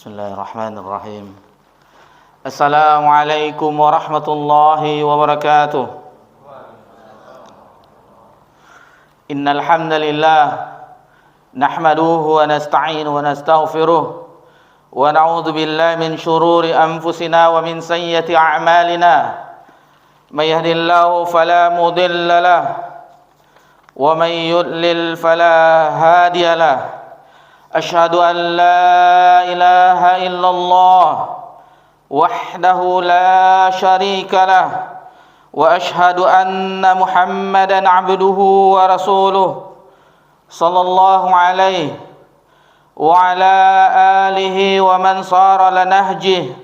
Bismillahirrahmanirrahim. Assalamualaikum warahmatullahi wabarakatuh. Innal hamdalillah nahmaduhu wa nasta'inu wa nastaghfiruh wa na'udzu billahi min shururi anfusina wa min sayyiati a'malina. May yahdihillahu fala mudilla lahu wa may yudlil fala hadiya lahu. Asyhadu an la ilaha illallah wahdahu la syarika lah wa asyhadu anna Muhammadan abduhu wa rasuluh sallallahu alaihi wa ala alihi wa man sara ala nahjihi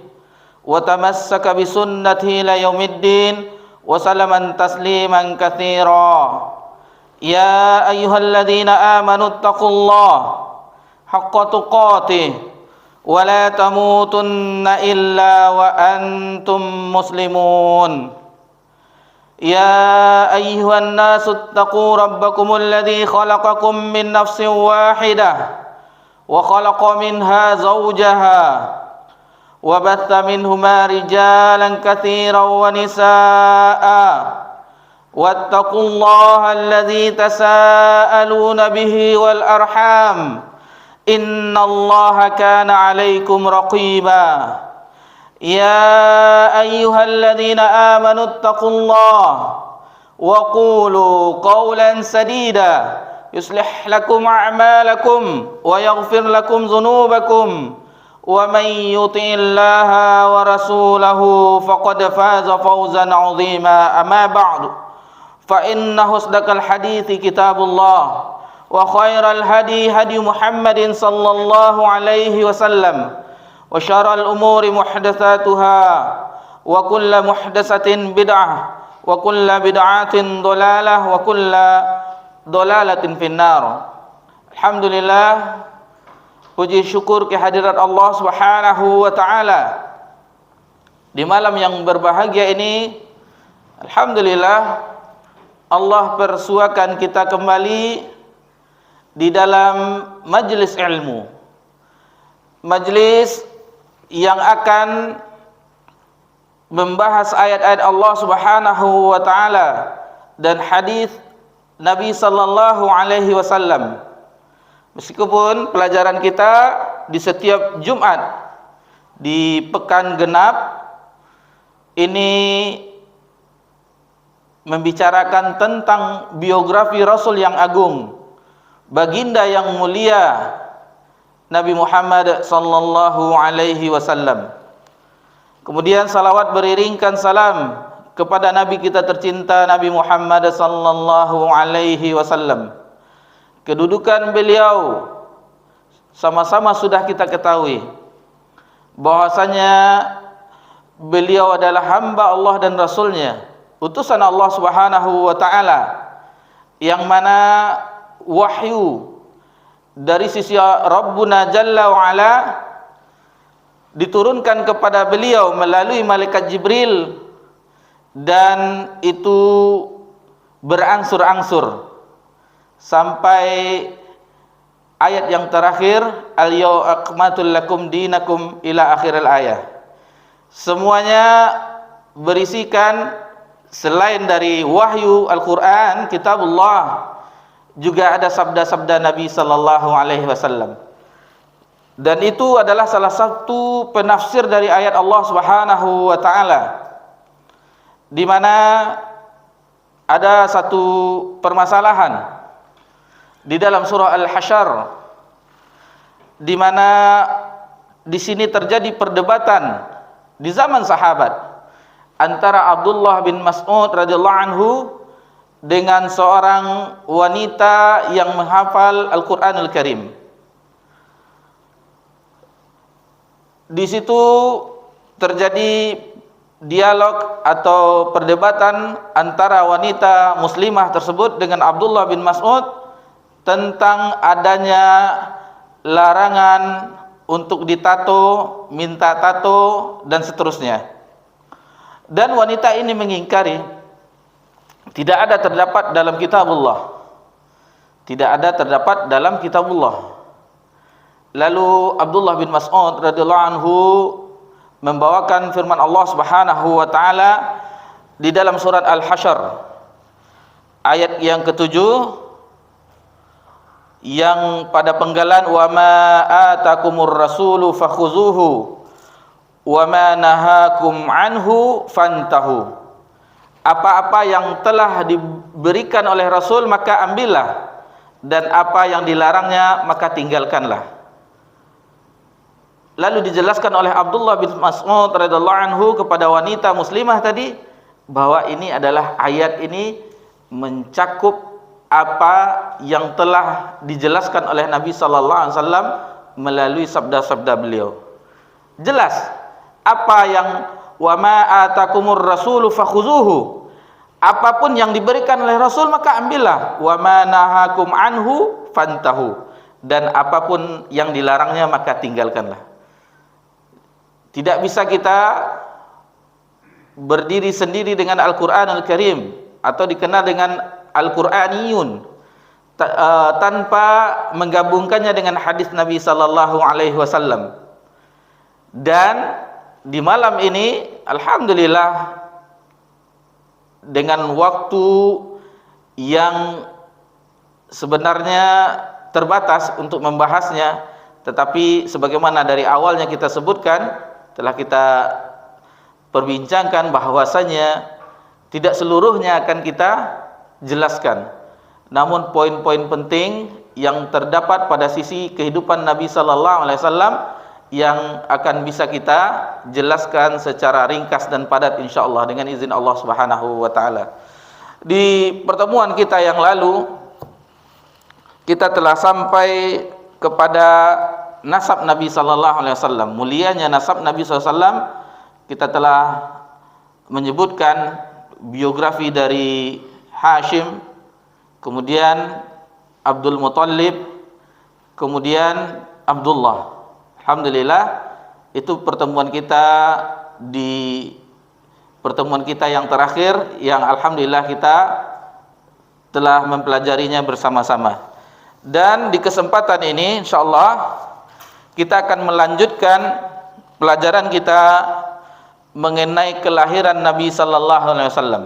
wa tamassaka bi sunnatihi ila yaumiddin wa sallaman tasliman katsira. Ya ayyuhalladzina amanu taqullaha haqqa tuqatih wa la tamutunna illa wa antum muslimun. Ya ayyuhan nasu taqu rabbakumul ladzi khalaqakum min nafsin wahidah wa khalaqa minha zawjaha wa batha minhuma rijalan katsiran wa nisaa'a wattaqullaha alladzi tasaaluna bihi wal arham innallaha kana 'alaikum raqiba. Ya ayyuhalladzina amanu taqullaha wa qulu qawlan sadida yuslih lakum a'malakum wa yaghfir lakum dhunubakum wa may yuti'illaha wa rasulahu faqad faza fawzan 'azima. Amma ba'du, fa inna husdaqal hadithi kitabullah wa khairal hadi hadi Muhammadin sallallahu alaihi wasallam wa syarral umuri muhdatsatuha wa kullu muhdatsatin bid'ah wa kullu bid'atin dhalalah wa kullu dhalalatin finnar. Alhamdulillah, puji syukur kehadirat Allah Subhanahu wa taala di malam yang berbahagia ini. Alhamdulillah, Allah persuakan kita kembali di dalam majlis ilmu, majlis yang akan membahas ayat-ayat Allah Subhanahu wa taala dan hadis Nabi sallallahu alaihi wasallam. Meskipun pelajaran kita di setiap Jumat di pekan genap ini membicarakan tentang biografi Rasul yang agung, baginda yang mulia Nabi Muhammad sallallahu alaihi wasallam. Kemudian salawat beriringkan salam kepada Nabi kita tercinta Nabi Muhammad sallallahu alaihi wasallam. Kedudukan beliau sama-sama sudah kita ketahui, bahwasanya beliau adalah hamba Allah dan Rasulnya, utusan Allah Subhanahu wa taala, yang mana wahyu dari sisi Rabbuna Jalla wa Ala diturunkan kepada beliau melalui malaikat Jibril, dan itu berangsur-angsur sampai ayat yang terakhir, al-yawma akmaltu lakum dinakum ila akhiril ayah. Semuanya berisikan selain dari wahyu Al-Quran, kitabullah, juga ada sabda-sabda Nabi sallallahu alaihi wasallam. Dan itu adalah salah satu penafsir dari ayat Allah Subhanahu wa taala, di mana ada satu permasalahan di dalam surah Al-Hasyr, di mana di sini terjadi perdebatan di zaman sahabat antara Abdullah bin Mas'ud radhiyallahu anhu dengan seorang wanita yang menghafal Al-Qur'anul Karim. Di situ terjadi dialog atau perdebatan antara wanita muslimah tersebut dengan Abdullah bin Mas'ud tentang adanya larangan untuk ditato, minta tato, dan seterusnya. Dan wanita ini mengingkari, tidak ada terdapat dalam kitabullah. Tidak ada terdapat dalam kitabullah. Lalu Abdullah bin Mas'ud radhiyallahu anhu membawakan firman Allah Subhanahu wa taala di dalam surat Al-Hasyr ayat yang ketujuh, yang pada penggalan wa ma atakumur rasulu fakhuzuhu wa ma nahakum anhu fantahu. Apa-apa yang telah diberikan oleh Rasul maka ambillah, dan apa yang dilarangnya maka tinggalkanlah. Lalu dijelaskan oleh Abdullah bin Mas'ud radhiyallahu anhu kepada wanita muslimah tadi bahwa ini adalah ayat ini mencakup apa yang telah dijelaskan oleh Nabi sallallahu alaihi wasallam melalui sabda-sabda beliau. Jelas apa yang wa ma atakumur rasulu fakhuzuhu, apapun yang diberikan oleh Rasul maka ambillah, wa ma nahakum anhu fantahu, dan apapun yang dilarangnya maka tinggalkanlah. Tidak bisa kita berdiri sendiri dengan Al-Qur'an Al-Karim atau dikenal dengan Al-Qur'aniyun tanpa menggabungkannya dengan hadis Nabi sallallahu alaihi wasallam. Dan di malam ini alhamdulillah dengan waktu yang sebenarnya terbatas untuk membahasnya, tetapi sebagaimana dari awalnya kita sebutkan, telah kita perbincangkan bahwasanya tidak seluruhnya akan kita jelaskan, namun poin-poin penting yang terdapat pada sisi kehidupan Nabi sallallahu alaihi wasallam yang akan bisa kita jelaskan secara ringkas dan padat insyaallah dengan izin Allah Subhanahu wa taala. Di pertemuan kita yang lalu kita telah sampai kepada nasab Nabi sallallahu alaihi wasallam, mulianya nasab Nabi sallallahu alaihi wasallam. Kita telah menyebutkan biografi dari Hashim, kemudian Abdul Muttalib, kemudian Abdullah. Alhamdulillah, itu pertemuan kita di pertemuan kita yang terakhir, yang alhamdulillah kita telah mempelajarinya bersama-sama. Dan di kesempatan ini insyaallah kita akan melanjutkan pelajaran kita mengenai kelahiran Nabi sallallahu alaihi wasallam,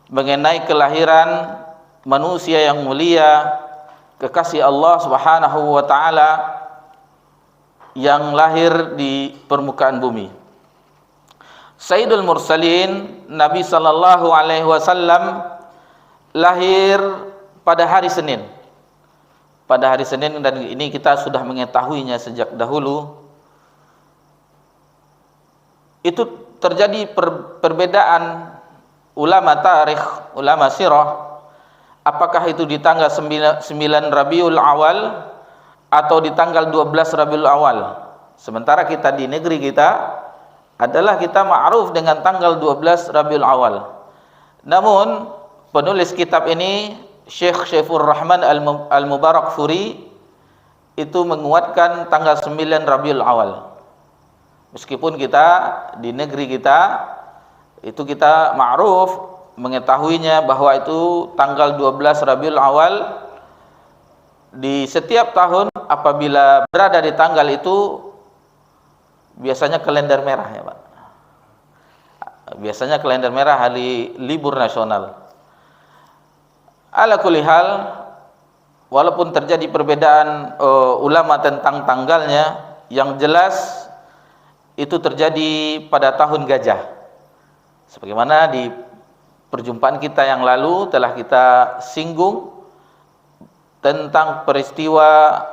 mengenai kelahiran manusia yang mulia, kekasih Allah Subhanahu wa taala yang lahir di permukaan bumi. Sayyidul Mursalin Nabi sallallahu alaihi wasallam lahir pada hari Senin. Pada hari Senin, dan ini kita sudah mengetahuinya sejak dahulu. Itu terjadi perbedaan ulama tarikh, ulama sirah, apakah itu di tanggal 9 Rabiul Awal atau di tanggal 12 Rabiul Awal. Sementara kita di negeri kita adalah kita ma'ruf dengan tanggal 12 Rabiul Awal. Namun penulis kitab ini Syekh Syaifur Rahman Al-Mubarakfuri itu menguatkan tanggal 9 Rabiul Awal. Meskipun kita di negeri kita itu kita ma'ruf mengetahuinya bahwa itu tanggal 12 Rabiul Awal. Di setiap tahun apabila berada di tanggal itu biasanya kalender merah ya Pak. Biasanya kalender merah, hari libur nasional. Ala kulli hal, walaupun terjadi perbedaan ulama tentang tanggalnya, yang jelas itu terjadi pada tahun gajah. Sebagaimana di perjumpaan kita yang lalu telah kita singgung tentang peristiwa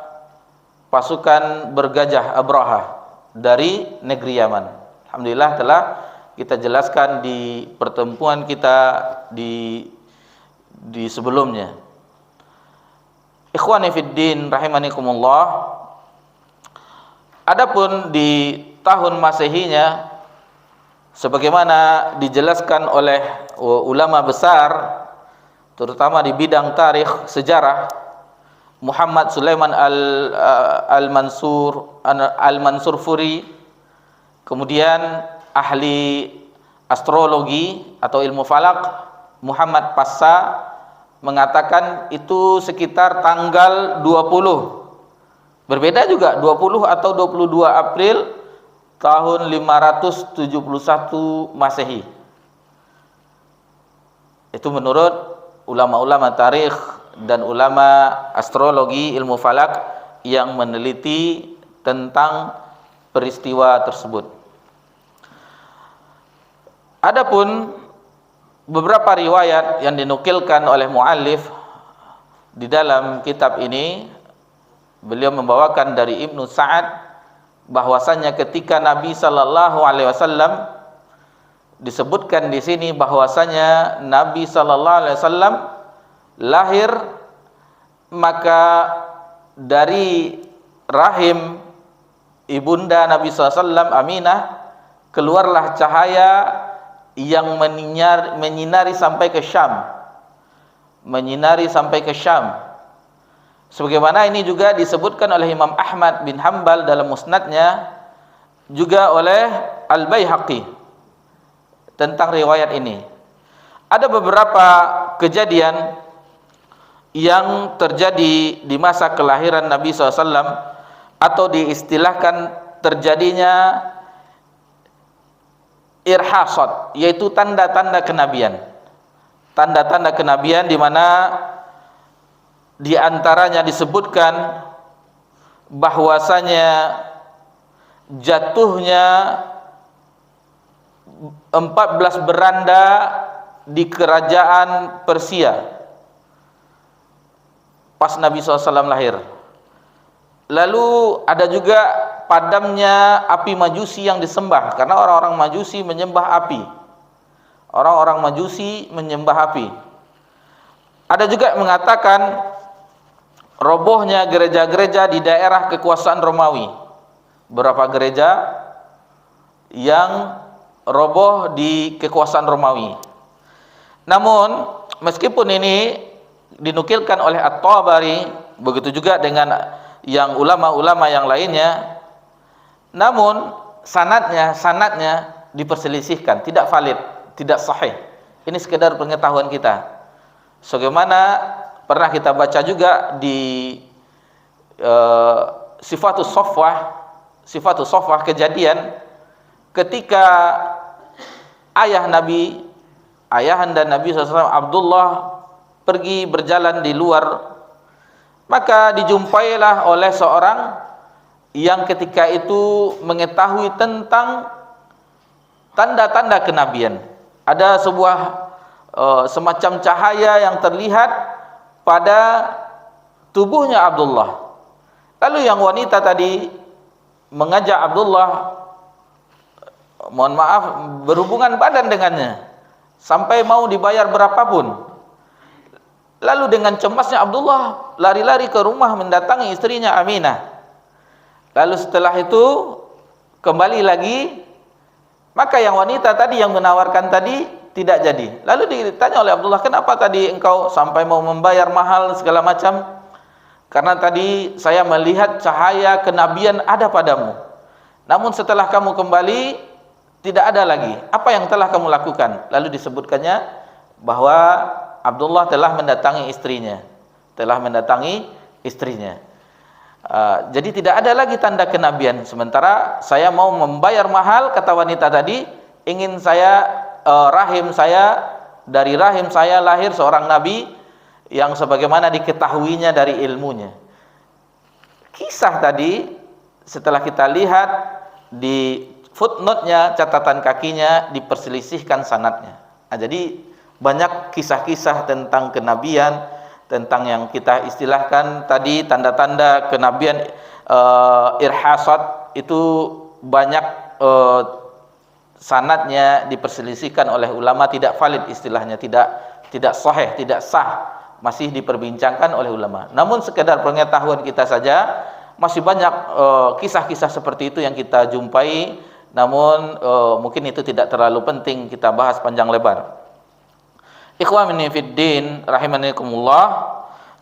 pasukan bergajah Abraha dari negeri Yaman. Alhamdulillah telah kita jelaskan di pertemuan kita di sebelumnya. Ikhwani fid din rahimanikumullah. Adapun di tahun Masehinya, sebagaimana dijelaskan oleh ulama besar terutama di bidang tarikh sejarah, Muhammad Sulaiman Al-Mansur Furi, kemudian ahli astrologi atau ilmu falak Muhammad Passa mengatakan itu sekitar tanggal 20 Berbeda juga 20 atau 22 April tahun 571 Masehi. Itu menurut ulama-ulama tarikh dan ulama astrologi, ilmu falak yang meneliti tentang peristiwa tersebut. Adapun beberapa riwayat yang dinukilkan oleh muallif di dalam kitab ini, beliau membawakan dari Ibnu Sa'ad bahwasanya ketika Nabi sallallahu alaihi wasallam, disebutkan di sini bahwasanya Nabi sallallahu alaihi wasallam lahir, maka dari rahim ibunda Nabi sallallahu alaihi wasallam Aminah keluarlah cahaya yang menyinari sampai ke Syam, menyinari sampai ke Syam. Sebagaimana ini juga disebutkan oleh Imam Ahmad bin Hanbal dalam musnadnya, juga oleh Al-Baihaqi tentang riwayat ini. Ada beberapa kejadian yang terjadi di masa kelahiran Nabi SAW, atau diistilahkan terjadinya irhasat, yaitu tanda-tanda kenabian. Tanda-tanda kenabian di mana di antaranya disebutkan bahwasanya jatuhnya 14 beranda di kerajaan Persia pas Nabi SAW lahir. Lalu ada juga padamnya api Majusi yang disembah, karena orang-orang Majusi menyembah api. Orang-orang Majusi menyembah api. Ada juga mengatakan robohnya gereja-gereja di daerah kekuasaan Romawi. Berapa gereja yang roboh di kekuasaan Romawi. Namun meskipun ini dinukilkan oleh At-Tabari, begitu juga dengan yang ulama-ulama yang lainnya, namun sanadnya diperselisihkan, tidak valid, tidak sahih. Ini sekedar pengetahuan kita. Sebagaimana pernah kita baca juga di Sifatus Sofwah kejadian ketika ayahanda Nabi SAW Abdullah pergi berjalan di luar, maka dijumpailah oleh seorang yang ketika itu mengetahui tentang tanda-tanda kenabian. Ada sebuah semacam cahaya yang terlihat pada tubuhnya Abdullah. Lalu yang wanita tadi mengajak Abdullah, mohon maaf, berhubungan badan dengannya sampai mau dibayar berapapun. Lalu dengan cemasnya Abdullah lari-lari ke rumah mendatangi istrinya Aminah. Lalu setelah itu kembali lagi, maka yang wanita tadi yang menawarkan tadi tidak jadi. Lalu ditanya oleh Abdullah, kenapa tadi engkau sampai mau membayar mahal segala macam? Karena tadi saya melihat cahaya kenabian ada padamu. Namun setelah kamu kembali tidak ada lagi. Apa yang telah kamu lakukan? Lalu disebutkannya bahwa Abdullah telah mendatangi istrinya. Jadi tidak ada lagi tanda kenabian. Sementara saya mau membayar mahal, kata wanita tadi, ingin saya dari rahim saya lahir seorang nabi yang sebagaimana diketahuinya dari ilmunya. Kisah tadi setelah kita lihat di footnote-nya, catatan kakinya, diperselisihkan sanadnya. Jadi banyak kisah-kisah tentang kenabian, tentang yang kita istilahkan tadi tanda-tanda kenabian, irhasat, itu banyak sanadnya diperselisihkan oleh ulama, tidak valid istilahnya, tidak sahih, tidak sah, masih diperbincangkan oleh ulama. Namun sekedar pengetahuan kita saja, masih banyak kisah-kisah seperti itu yang kita jumpai, namun mungkin itu tidak terlalu penting kita bahas panjang lebar. Ikhwani fiddin rahimanikumullah.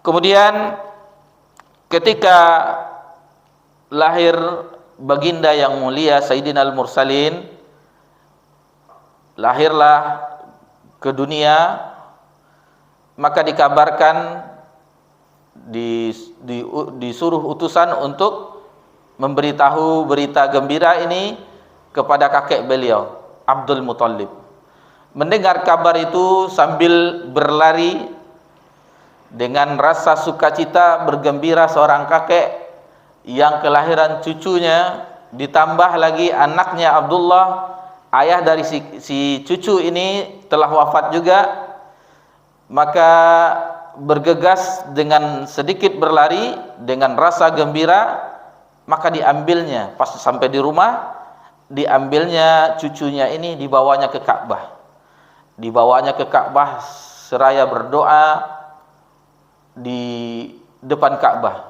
Kemudian ketika lahir baginda yang mulia Sayyidina al-Mursalin, lahirlah ke dunia, maka dikabarkan disuruh utusan untuk memberitahu berita gembira ini kepada kakek beliau, Abdul Muthalib. Mendengar kabar itu sambil berlari dengan rasa sukacita bergembira seorang kakek yang kelahiran cucunya, ditambah lagi anaknya Abdullah, ayah dari si cucu ini telah wafat juga. Maka bergegas dengan sedikit berlari dengan rasa gembira, maka diambilnya pas sampai di rumah, diambilnya cucunya ini, dibawanya ke Ka'bah. Dibawanya ke Ka'bah seraya berdoa di depan Ka'bah.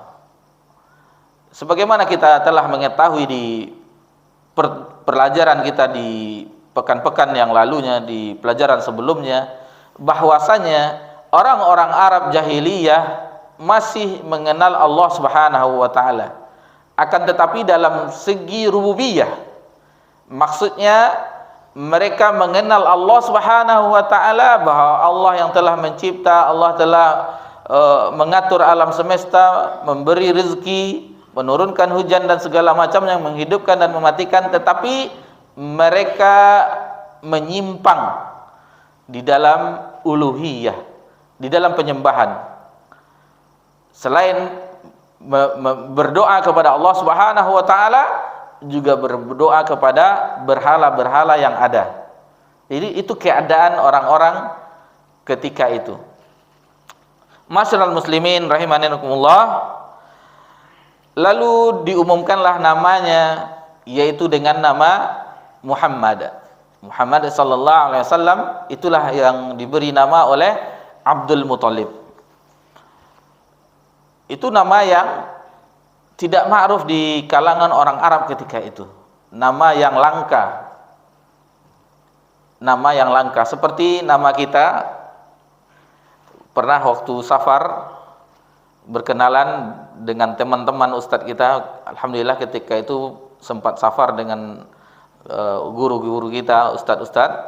Sebagaimana kita telah mengetahui di pelajaran kita di pekan-pekan yang lalunya, di pelajaran sebelumnya, bahwasanya orang-orang Arab jahiliyah masih mengenal Allah Subhanahu wa taala. Akan tetapi dalam segi rububiyah, maksudnya mereka mengenal Allah Subhanahu wa taala, bahwa Allah yang telah mencipta, Allah telah mengatur alam semesta, memberi rezeki, menurunkan hujan dan segala macam yang menghidupkan dan mematikan, tetapi mereka menyimpang di dalam uluhiyah, di dalam penyembahan. Selain berdoa kepada Allah Subhanahu wa taala, juga berdoa kepada berhala-berhala yang ada. Jadi itu keadaan orang-orang ketika itu. Masyaallah muslimin rahimanirakumullah. Lalu diumumkanlah namanya, yaitu dengan nama Muhammad. Muhammad sallallahu alaihi wasallam, itulah yang diberi nama oleh Abdul Muthalib. Itu nama yang tidak ma'ruf di kalangan orang Arab ketika itu. Nama yang langka. Nama yang langka. Seperti nama kita, pernah waktu safar berkenalan dengan teman-teman ustadz kita. Alhamdulillah ketika itu sempat safar dengan guru-guru kita, ustadz-ustadz.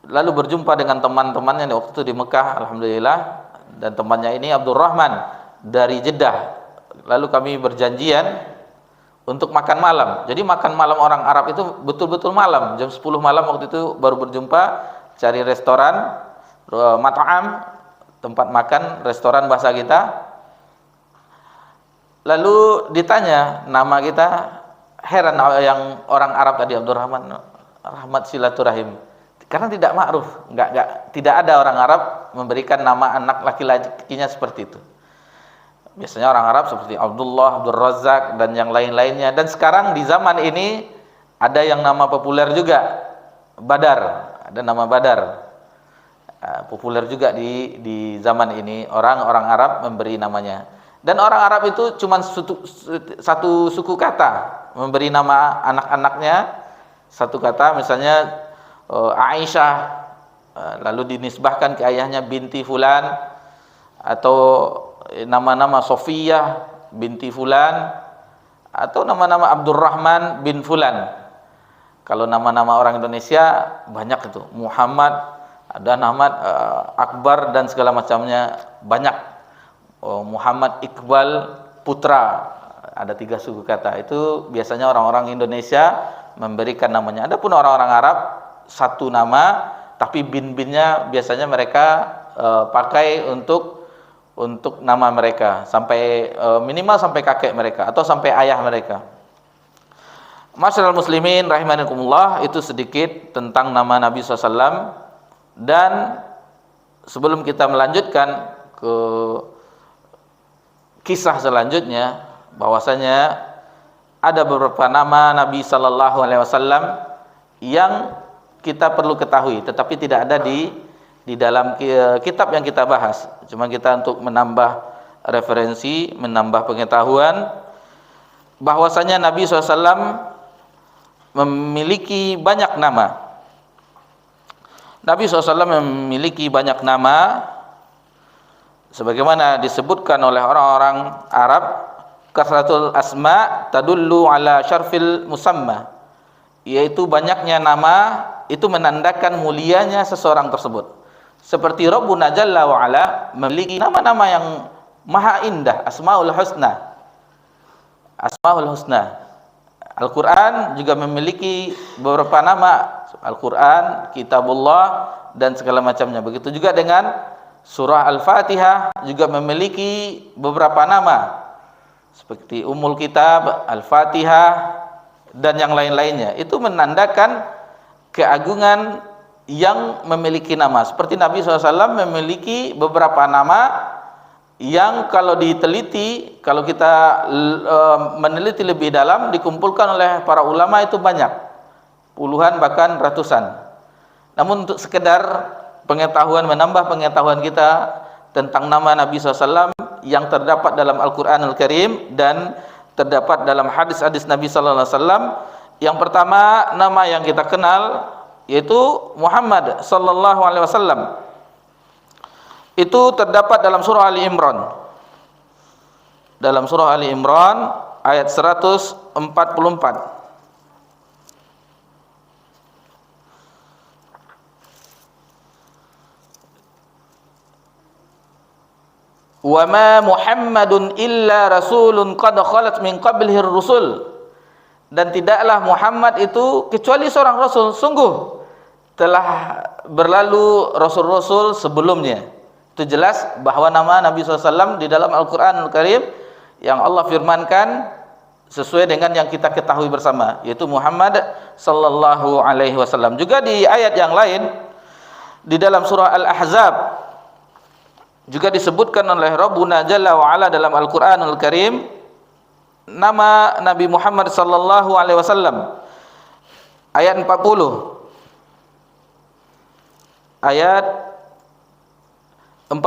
Lalu berjumpa dengan teman-temannya waktu itu di Mekah, alhamdulillah. Dan temannya ini Abdul Rahman dari Jeddah. Lalu kami berjanjian untuk makan malam. Jadi makan malam orang Arab itu betul-betul malam. Jam 10 malam waktu itu baru berjumpa, cari restoran, mat'am, tempat makan, restoran bahasa kita. Lalu ditanya nama kita, heran yang orang Arab tadi, Abdul Rahman, rahmat silaturahim. Karena tidak ma'ruf, tidak ada orang Arab memberikan nama anak laki-lakinya seperti itu. Biasanya orang Arab seperti Abdullah, Abdul Razak dan yang lain-lainnya. Dan sekarang di zaman ini ada yang nama populer juga, Badar. Ada nama Badar. Populer juga di zaman ini, orang-orang Arab memberi namanya. Dan orang Arab itu cuma satu suku kata memberi nama anak-anaknya, satu kata, misalnya Aisyah, lalu dinisbahkan ke ayahnya binti fulan, atau nama-nama Sofiyah binti fulan, atau nama-nama Abdurrahman bin fulan. Kalau nama-nama orang Indonesia banyak itu, Muhammad, ada nama Akbar dan segala macamnya banyak. Muhammad Iqbal Putra, ada 3 suku kata. Itu biasanya orang-orang Indonesia memberikan namanya. Adapun orang-orang Arab satu nama, tapi bin-binnya biasanya mereka pakai untuk nama mereka, sampai minimal sampai kakek mereka atau sampai ayah mereka. Masyaallah muslimin rahimakumullah, itu sedikit tentang nama Nabi SAW. Dan sebelum kita melanjutkan ke kisah selanjutnya, bahwasanya ada beberapa nama Nabi Sallallahu Alaihi Wasallam yang kita perlu ketahui, tetapi tidak ada di dalam kitab yang kita bahas. Cuma kita untuk menambah referensi, menambah pengetahuan, bahwasanya Nabi SAW memiliki banyak nama. Nabi SAW memiliki banyak nama, sebagaimana disebutkan oleh orang-orang Arab, kasratul asma tadullu ala syarfil musamma, yaitu banyaknya nama itu menandakan mulianya seseorang tersebut. seperti Rabbuna Jalla wa Ala memiliki nama-nama yang maha indah, Asmaul Husna. Asmaul Husna. Al-Quran juga memiliki beberapa nama, Al-Quran, Kitabullah, dan segala macamnya. Begitu juga dengan surah Al-Fatihah juga memiliki beberapa nama, seperti Ummul Kitab, Al-Fatihah, dan yang lain-lainnya. Itu menandakan keagungan yang memiliki nama. Seperti Nabi SAW memiliki beberapa nama yang kalau diteliti, kalau kita meneliti lebih dalam, dikumpulkan oleh para ulama itu banyak, puluhan bahkan ratusan. Namun untuk sekedar pengetahuan, menambah pengetahuan kita tentang nama Nabi SAW yang terdapat dalam Al-Quranul Karim dan terdapat dalam hadis-hadis Nabi SAW. Yang pertama, nama yang kita kenal yaitu Muhammad sallallahu alaihi wasallam. Itu terdapat dalam surah Ali Imran. Dalam surah Ali Imran ayat 144. Wa ma Muhammadun illa rasulun qad khalat min qablihi ar-rusul. Dan tidaklah Muhammad itu kecuali seorang rasul, sungguh telah berlalu rasul-rasul sebelumnya. Itu jelas bahwa nama Nabi SAW di dalam Al-Quranul Karim yang Allah firmankan sesuai dengan yang kita ketahui bersama, yaitu Muhammad sallallahu alaihi wasallam. Juga di ayat yang lain di dalam surah Al-Ahzab juga disebutkan oleh Rabbuna Jalla wa Ala dalam Al-Quranul Karim nama Nabi Muhammad sallallahu alaihi wasallam. Ayat 40. Ayat 40.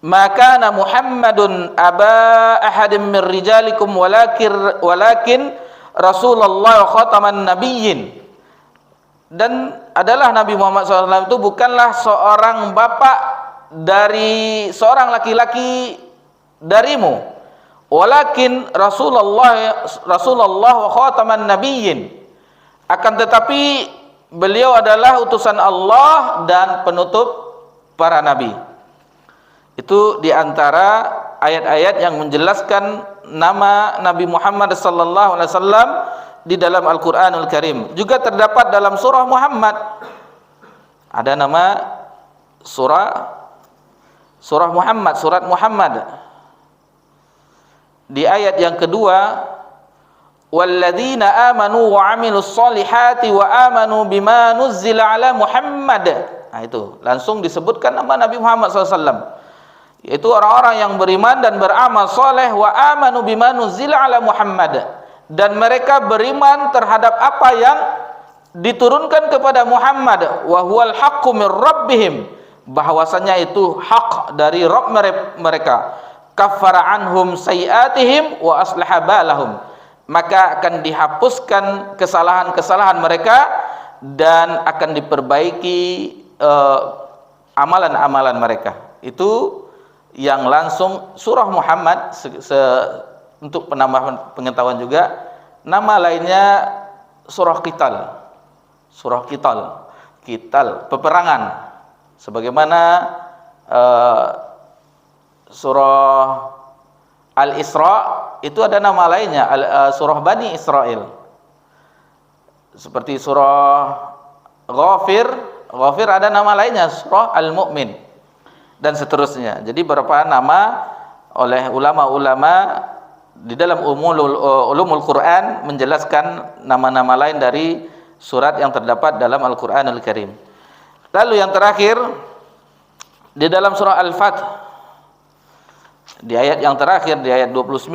Maka Muhammadun aba ahadin min rijalikum walakin Rasulullah khataman nabiyyin. Dan adalah Nabi Muhammad SAW itu bukanlah seorang bapak dari seorang laki-laki darimu, walakin Rasulullah wa khataman nabiyyin. Akan tetapi beliau adalah utusan Allah dan penutup para nabi. Itu diantara ayat-ayat yang menjelaskan nama Nabi Muhammad sallallahu alaihi wasallam di dalam Al-Qur'anul Karim. Juga terdapat dalam surah Muhammad ada nama surah Muhammad, surat Muhammad. Di ayat yang kedua, walladzina amanu wa amilus solihati wa amanu bima nuzzila ala Muhammad. Nah, itu langsung disebutkan nama Nabi Muhammad SAW, yaitu orang-orang yang beriman dan beramal soleh, wa amanu bima nuzzila ala Muhammad, dan mereka beriman terhadap apa yang diturunkan kepada Muhammad, wa huwal haqqu mir rabbihim, bahwasanya itu hak dari Rabb mereka, kaffara anhum sayiatihim wa aslaha balahum, maka akan dihapuskan kesalahan-kesalahan mereka dan akan diperbaiki amalan-amalan mereka. Itu yang langsung surah Muhammad. Untuk penambahan pengetahuan juga, nama lainnya surah Qital, peperangan. Sebagaimana surah Al-Isra itu ada nama lainnya, surah Bani Israel. Seperti surah Ghafir ada nama lainnya, surah Al-Mu'min, dan seterusnya. Jadi beberapa nama oleh ulama-ulama di dalam ulumul Quran menjelaskan nama-nama lain dari surat yang terdapat dalam Al-Quranul Karim. Lalu yang terakhir di dalam surah Al-Fath, di ayat yang terakhir, di ayat 29,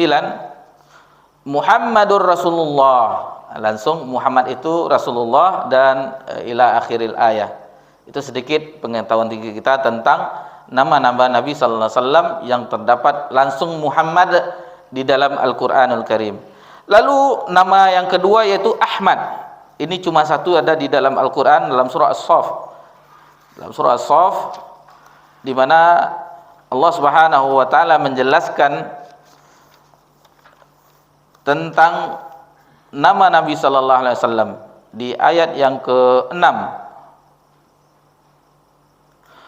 Muhammadur Rasulullah, langsung Muhammad itu Rasulullah dan ila akhiril ayat. Itu sedikit pengetahuan tinggi kita tentang nama-nama Nabi sallallahu alaihi wasallam yang terdapat langsung Muhammad di dalam Al-Qur'anul Karim. Lalu nama yang kedua yaitu Ahmad. Ini cuma satu ada di dalam Al-Qur'an, dalam surah As-Saff. Dalam surah As-Saff di mana Allah Subhanahu wa taala menjelaskan tentang nama Nabi sallallahu alaihi wasallam di ayat yang ke-6.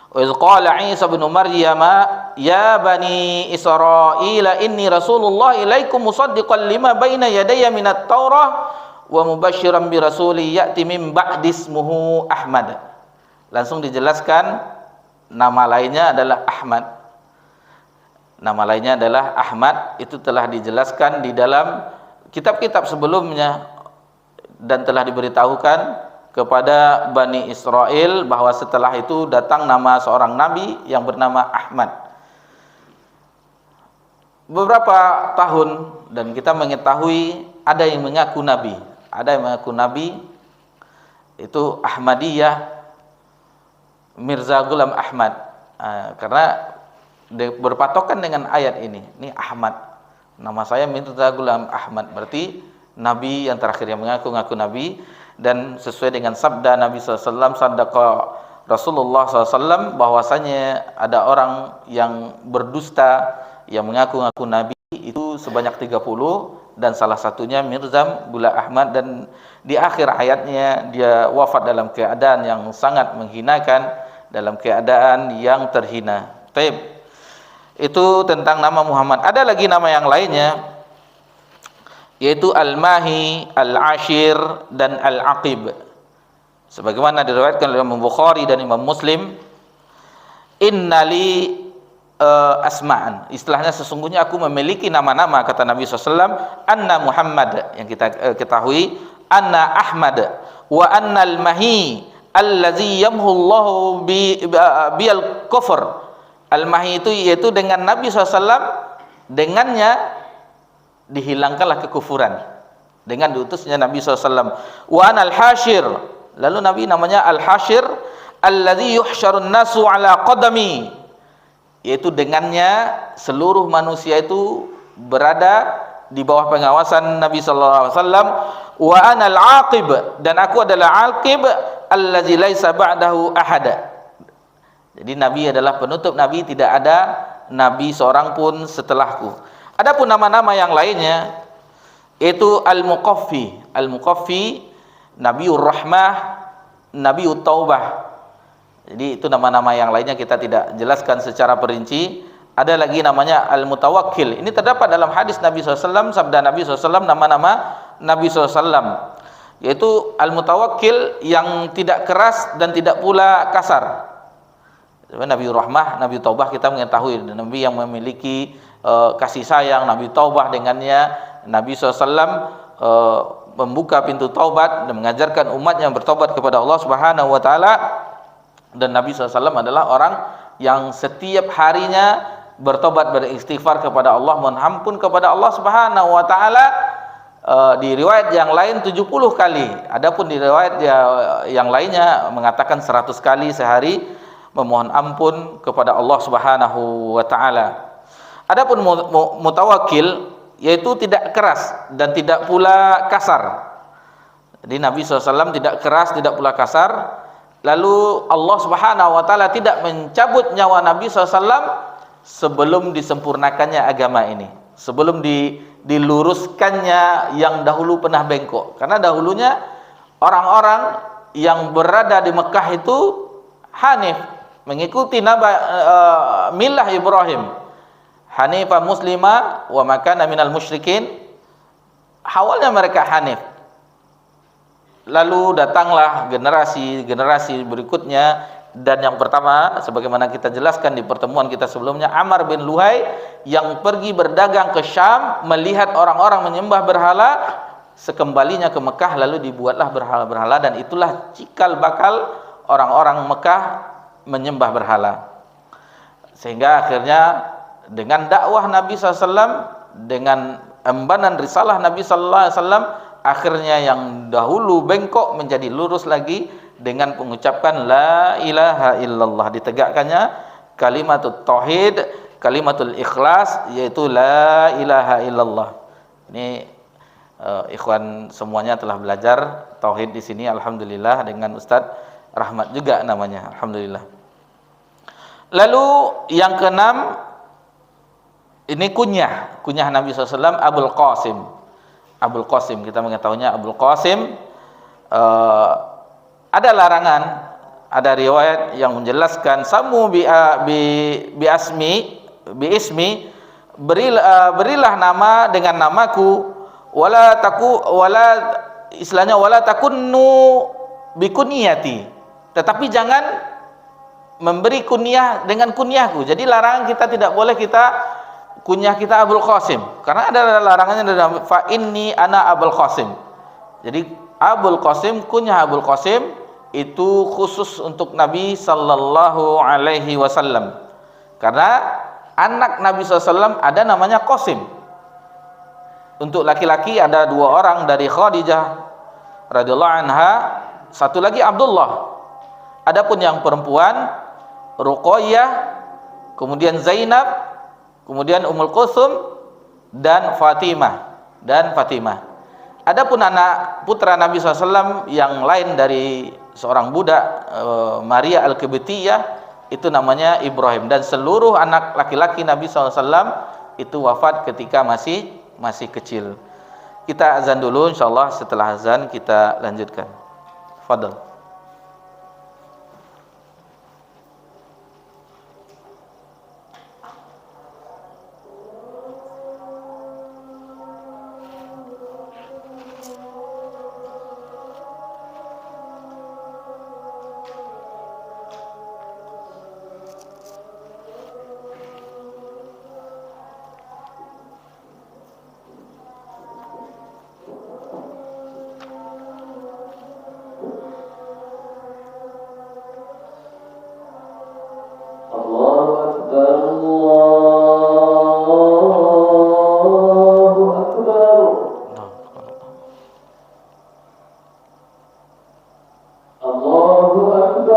Wa idz qala Isa bin Maryam ya bani Israil inni rasulullah ilaikum musaddiqan lima baina yadayya minat Taurah wa mubasysyiran bi rasuli ya'ti min ba'di ismuhu Ahmad. Langsung dijelaskan nama lainnya adalah Ahmad. Nama lainnya adalah Ahmad, itu telah dijelaskan di dalam kitab-kitab sebelumnya dan telah diberitahukan kepada Bani Israel bahwa setelah itu datang nama seorang nabi yang bernama Ahmad. Beberapa tahun dan kita mengetahui ada yang mengaku nabi, itu Ahmadiyah, Mirza Ghulam Ahmad, karena berpatokan dengan ayat ini Ahmad, nama saya Mirza Ghulam Ahmad, berarti nabi yang terakhir yang mengaku nabi. Dan sesuai dengan sabda Nabi SAW, sadaqa Rasulullah SAW, bahwasanya ada orang yang berdusta yang mengaku nabi itu sebanyak 30, dan salah satunya Mirza Ghulam Ahmad, dan di akhir ayatnya dia wafat dalam keadaan yang sangat menghinakan, dalam keadaan yang terhina. Taib. Itu tentang nama Muhammad. Ada lagi nama yang lainnya, yaitu Al-Mahi, Al-Ashir, dan Al-Aqib. Sebagaimana diriwayatkan oleh Imam Bukhari dan Imam Muslim, innali asma'an, istilahnya sesungguhnya aku memiliki nama-nama, kata Nabi SAW, anna Muhammad, yang kita ketahui, anna Ahmad, wa anna Al-Mahi allazi yamhullahu bil kufr. Al-Mahi itu yaitu dengan Nabi SAW, dengannya dihilangkanlah kekufuran, dengan diutusnya Nabi SAW. Wa anal hashir, lalu Nabi namanya Al-Hashir, alladzi yuhsyarun nasu ala qadami, yaitu dengannya seluruh manusia itu berada di bawah pengawasan Nabi SAW. Wa anal aqib, dan aku adalah aqib, alladzi laisa ba'dahu ahada. Jadi Nabi adalah penutup nabi, tidak ada nabi seorang pun setelahku. Adapun nama-nama yang lainnya, yaitu Al-Muqaffi, Nabiur Rahmah, Nabiut Taubah. Jadi itu nama-nama yang lainnya kita tidak jelaskan secara perinci. Ada lagi namanya Al-Mutawakkil. Ini terdapat dalam hadis Nabi SAW, sabda Nabi SAW, nama-nama Nabi SAW, yaitu Al-Mutawakkil yang tidak keras dan tidak pula kasar. Nabiur Rahmah, Nabiut Taubah kita mengetahui, Nabi yang memiliki kasih sayang. Nabi taubah, dengannya Nabi SAW membuka pintu taubat dan mengajarkan umatnya bertobat kepada Allah Subhanahu wa taala. Dan Nabi SAW adalah orang yang setiap harinya bertobat, beristighfar kepada Allah, mohon ampun kepada Allah Subhanahu wa taala. Di riwayat yang lain 70 kali. Adapun di riwayat yang lainnya mengatakan 100 kali sehari memohon ampun kepada Allah Subhanahu wa taala. Adapun mutawakkil, yaitu tidak keras dan tidak pula kasar. Jadi Nabi SAW tidak keras, tidak pula kasar. Lalu Allah Subhanahu wa taala tidak mencabut nyawa Nabi SAW sebelum disempurnakannya agama ini, sebelum diluruskannya yang dahulu pernah bengkok. Karena dahulunya orang-orang yang berada di Mekah itu hanif, mengikuti milah Ibrahim, hanifah muslimah wa makana minal musyrikin. Awalnya mereka hanif, lalu datanglah generasi berikutnya, dan yang pertama sebagaimana kita jelaskan di pertemuan kita sebelumnya, Amr bin Luhai yang pergi berdagang ke Syam, melihat orang-orang menyembah berhala, sekembalinya ke Mekah lalu dibuatlah berhala-berhala, dan itulah cikal bakal orang-orang Mekah menyembah berhala. Sehingga akhirnya dengan dakwah Nabi SAW, dengan embanan risalah Nabi SAW, akhirnya yang dahulu bengkok menjadi lurus lagi dengan mengucapkan la ilaha illallah, ditegakkannya kalimatul tauhid, kalimatul ikhlas, yaitu la ilaha illallah. Ini ikhwan semuanya telah belajar tauhid di sini, alhamdulillah, dengan Ustadz Rahmat juga namanya, alhamdulillah. Lalu yang keenam, ini kunyah Nabi SAW, Abul Qasim, kita mengetahuinya Abul Qasim. Ada larangan ada riwayat yang menjelaskan samu bi ismi, berilah nama dengan namaku, wala takunnu bi kunyati, tetapi jangan memberi kunyah dengan kunyahku. Jadi larangan kita tidak boleh kita kunyah kita Abul Qasim, karena ada larangannya dalam fa inni ana Abul Qasim. Jadi Abul Qasim, kunyah Abul Qasim itu khusus untuk Nabi sallallahu alaihi wasallam. Karena anak Nabi SAW ada namanya Qasim. Untuk laki-laki ada 2 orang dari Khadijah radhiyallahu anha, satu lagi Abdullah. Adapun yang perempuan Ruqayyah, kemudian Zainab, kemudian Ummul Kulsum dan Fatimah. Adapun anak putra Nabi SAW yang lain dari seorang budak Maria Al-Qibtiyah, itu namanya Ibrahim. Dan seluruh anak laki-laki Nabi SAW itu wafat ketika masih kecil. Kita azan dulu, insyaallah setelah azan kita lanjutkan. Fadhal. Allahu Akbar.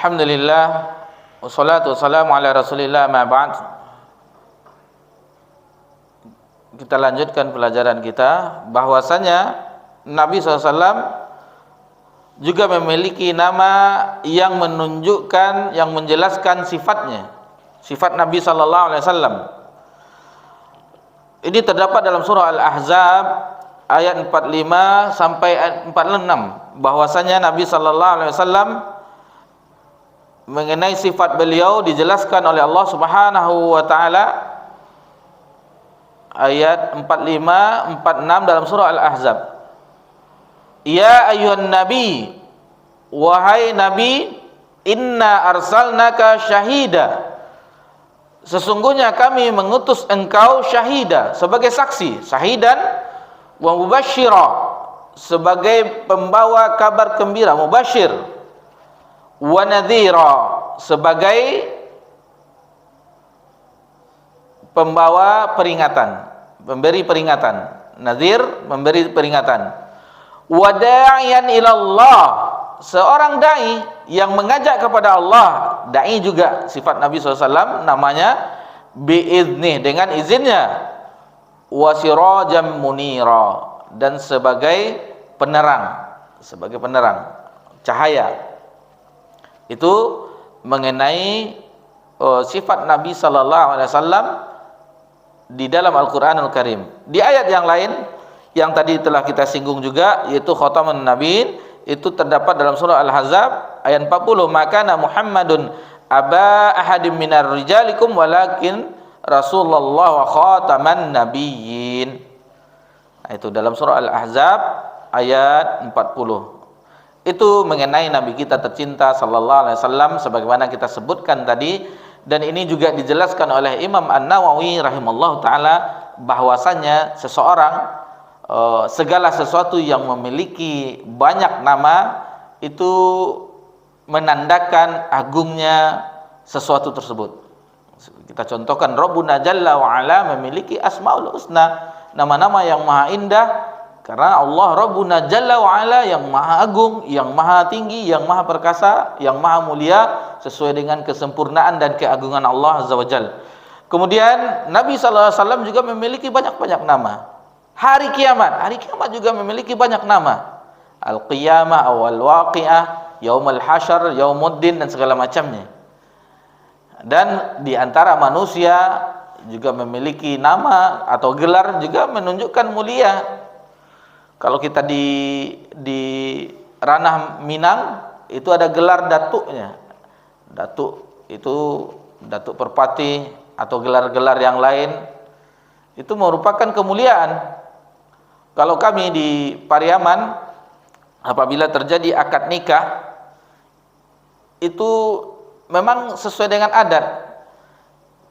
Alhamdulillah, wassalatu wassalamu ala Rasulillah, ma ba'd. Kita lanjutkan pelajaran kita bahwasanya Nabi SAW juga memiliki nama yang menunjukkan, yang menjelaskan sifatnya, sifat Nabi SAW. Ini terdapat dalam surah Al-Ahzab ayat 45 sampai ayat 46, bahwasanya Nabi SAW mengenai sifat beliau dijelaskan oleh Allah Subhanahu wa taala ayat 45 46 dalam surah Al-Ahzab. Ya ayyuhan nabi, wahai nabi, inna arsalnaka syahida, sesungguhnya kami mengutus engkau syahida, sebagai saksi, syahidan wa mubasysyira, sebagai pembawa kabar gembira, mubasyir, wa nadhira, sebagai pembawa peringatan, memberi peringatan. Nadhir, memberi peringatan. Wa da'iyan ilallah, seorang dai yang mengajak kepada Allah. Dai juga sifat Nabi SAW, namanya biidznih, dengan izinnya. Wa sirajam munira, dan sebagai penerang, sebagai penerang, cahaya. Itu mengenai sifat Nabi SAW di dalam Al-Quranul Karim. Di ayat yang lain yang tadi telah kita singgung juga, yaitu khatamun nabiin, itu terdapat dalam surah Al-Ahzab ayat 40, makana Muhammadun aba ahadim minar rijalikum walakin Rasulullah wa khataman nabiyyin. Nah, itu dalam surah Al-Ahzab ayat 40. Itu mengenai Nabi kita tercinta sallallahu alaihi wasallam sebagaimana kita sebutkan tadi, dan ini juga dijelaskan oleh Imam An-Nawawi rahimallahu taala bahwasanya seseorang, segala sesuatu yang memiliki banyak nama itu menandakan agungnya sesuatu tersebut. Kita contohkan Rabbuna Jalla wa Ala memiliki Asmaul Husna, nama-nama yang maha indah. Karena Allah Rabbuna Jalla wa Ala yang maha agung, yang maha tinggi, yang maha perkasa, yang maha mulia, sesuai dengan kesempurnaan dan keagungan Allah Azza wa Jalla. Kemudian Nabi SAW juga memiliki banyak-banyak nama. Hari kiamat juga memiliki banyak nama. Al-Qiyamah, Al-Waqi'ah, Yaumul Hasyr, Yaumuddin, dan segala macamnya. Dan di antara manusia juga memiliki nama atau gelar juga menunjukkan mulia. Kalau kita di ranah Minang itu ada gelar datuknya. Datuk itu datuk Perpati atau gelar-gelar yang lain, itu merupakan kemuliaan. Kalau kami di Pariaman, apabila terjadi akad nikah, itu memang sesuai dengan adat.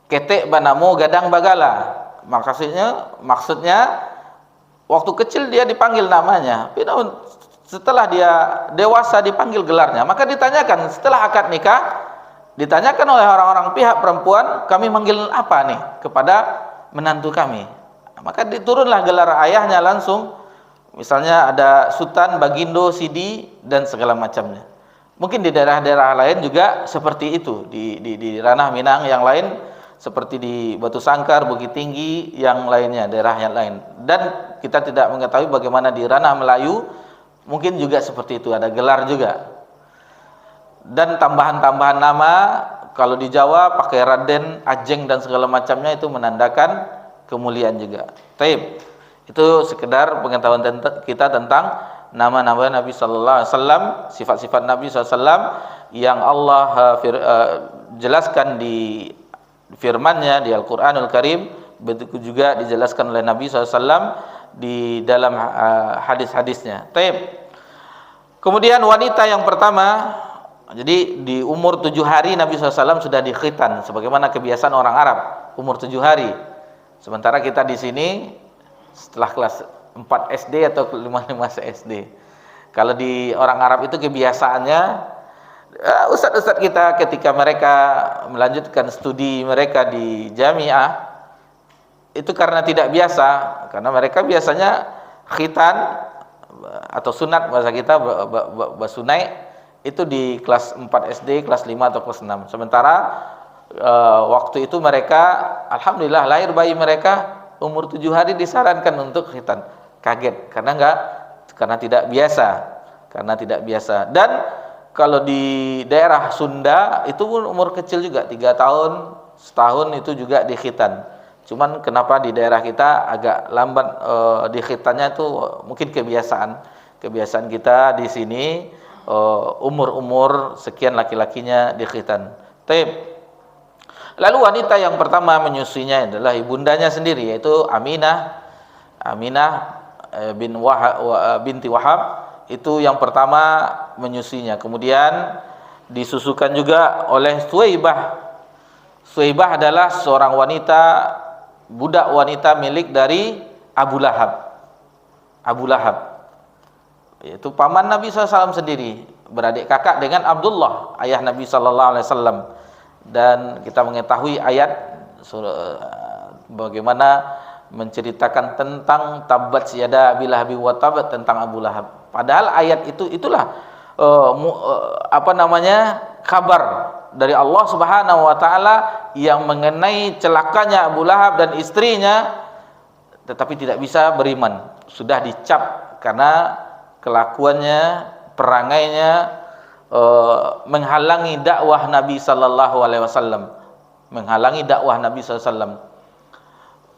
Ketek banamu gadang bagala. Maksudnya waktu kecil dia dipanggil namanya, setelah dia dewasa dipanggil gelarnya. Maka ditanyakan setelah akad nikah, ditanyakan oleh orang-orang pihak perempuan, kami manggil apa nih kepada menantu kami. Maka diturunlah gelar ayahnya langsung. Misalnya ada Sultan, Bagindo, Sidi, dan segala macamnya. Mungkin di daerah-daerah lain juga seperti itu. Di ranah Minang yang lain, seperti di Batu Sangkar, Bukit Tinggi, yang lainnya, daerah yang lain. Dan kita tidak mengetahui bagaimana di ranah Melayu, mungkin juga seperti itu, ada gelar juga. Dan tambahan-tambahan nama, kalau di Jawa pakai Raden, Ajeng, dan segala macamnya, itu menandakan kemuliaan juga. Taib. Itu sekedar pengetahuan kita tentang nama-nama Nabi sallallahu alaihi wasallam, sifat-sifat Nabi sallallahu alaihi wasallam yang Allah jelaskan di firman-Nya di Al-Qur'anul Karim, begitu juga dijelaskan oleh Nabi SAW di dalam hadis-hadisnya. Taib. Kemudian wanita yang pertama, jadi di umur 7 hari Nabi SAW sudah dikhitan, sebagaimana kebiasaan orang Arab, umur 7 hari. Sementara kita di sini setelah kelas 4 SD atau 5 SD. Kalau di orang Arab itu kebiasaannya, ustadz-ustadz kita ketika mereka melanjutkan studi mereka di jamiah, itu karena tidak biasa, karena mereka biasanya khitan atau sunat bahasa kita basunai, itu di kelas 4 SD, kelas 5 atau kelas 6. Sementara waktu itu mereka, alhamdulillah, lahir bayi mereka umur 7 hari disarankan untuk khitan. Kaget karena tidak biasa. Dan kalau di daerah Sunda itu pun umur kecil juga, 3 tahun, setahun itu juga dikhitan. Cuman kenapa di daerah kita agak lambat dikhitannya itu mungkin kebiasaan kita di sini, umur sekian laki-lakinya dikhitan. Lalu wanita yang pertama menyusuinya adalah ibundanya sendiri, yaitu Aminah binti Wahab, itu yang pertama menyusuinya. Kemudian disusukan juga oleh Suwaibah adalah seorang budak wanita milik dari Abu Lahab, yaitu paman Nabi SAW sendiri, beradik kakak dengan Abdullah, ayah Nabi SAW. Dan kita mengetahui ayat bagaimana menceritakan tentang tabat yada Abi Lahab wa tab, tentang Abu Lahab. Padahal ayat itulah kabar dari Allah Subhanahu wa taala yang mengenai celakanya Abu Lahab dan istrinya, tetapi tidak bisa beriman. Sudah dicap karena kelakuannya, perangainya menghalangi dakwah Nabi sallallahu alaihi wasallam.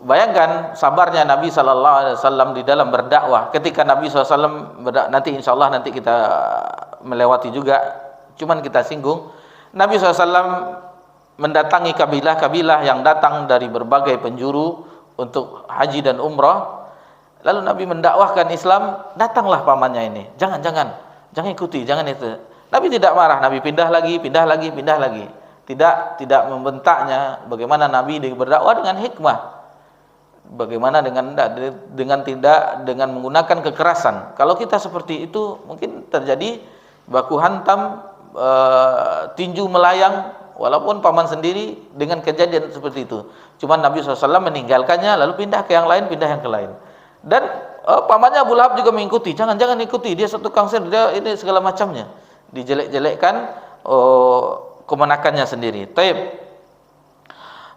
Bayangkan sabarnya Nabi sallallahu alaihi wasallam di dalam berdakwah. Ketika Nabi SAW nanti insyaallah nanti kita melewati juga, cuman kita singgung. Nabi SAW mendatangi kabilah-kabilah yang datang dari berbagai penjuru untuk haji dan umrah. Lalu Nabi mendakwahkan Islam, datanglah pamannya ini. Jangan ikuti, jangan itu. Nabi tidak marah, Nabi pindah lagi. Tidak membentaknya. Bagaimana Nabi berdakwah dengan hikmah. Bagaimana dengan menggunakan kekerasan. Kalau kita seperti itu mungkin terjadi baku hantam, tinju melayang, walaupun paman sendiri dengan kejadian seperti itu. Cuma Nabi SAW meninggalkannya, lalu pindah ke yang lain. Dan pamannya Abu Lahab juga mengikuti. Jangan ikuti, dia satu tukang sihir, dia ini segala macamnya. Dijelek-jelekkan kemenakannya sendiri.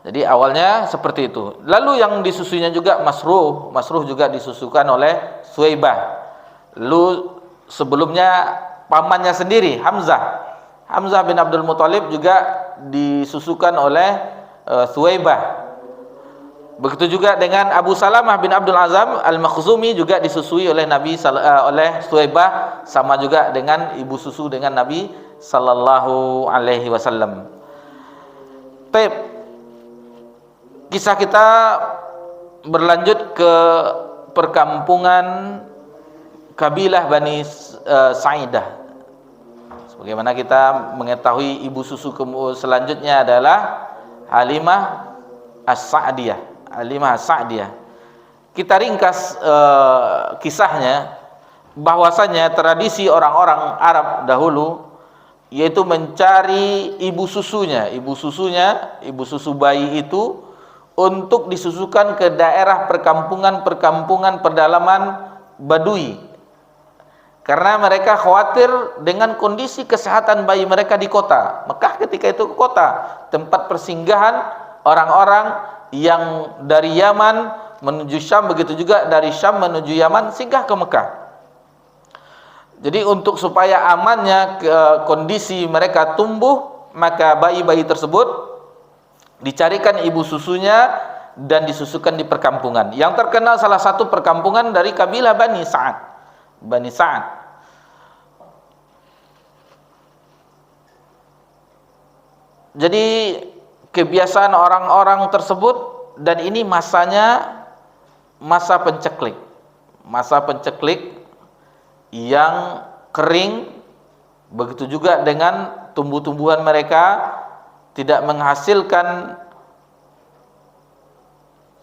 Jadi awalnya seperti itu. Lalu yang disusuinya juga Masruh juga disusukan oleh Suwaibah. Lalu sebelumnya pamannya sendiri Hamzah bin Abdul Muthalib juga disusukan oleh Suwaibah. Begitu juga dengan Abu Salamah bin Abdul Azam Al-Makhzumi juga disusui oleh oleh Suwaibah, sama juga dengan ibu susu dengan Nabi sallallahu alaihi wasallam. Kisah kita berlanjut ke perkampungan kabilah Bani Sa'idah. Sebagaimana kita mengetahui ibu susu selanjutnya adalah Halimah As-Sa'diyah. Kita ringkas kisahnya, bahwasanya tradisi orang-orang Arab dahulu yaitu mencari ibu susu bayi itu untuk disusukan ke daerah perkampungan pedalaman Badui, karena mereka khawatir dengan kondisi kesehatan bayi mereka di kota. Mekah ketika itu kota, tempat persinggahan orang-orang yang dari Yaman menuju Syam, begitu juga dari Syam menuju Yaman singgah ke Mekah. Jadi untuk supaya amannya kondisi mereka tumbuh, maka bayi-bayi tersebut dicarikan ibu susunya dan disusukan di perkampungan. Yang terkenal salah satu perkampungan dari kabilah Bani Sa'ad. Jadi kebiasaan orang-orang tersebut, dan ini masanya masa penceklik yang kering. Begitu juga dengan tumbuh-tumbuhan mereka tidak menghasilkan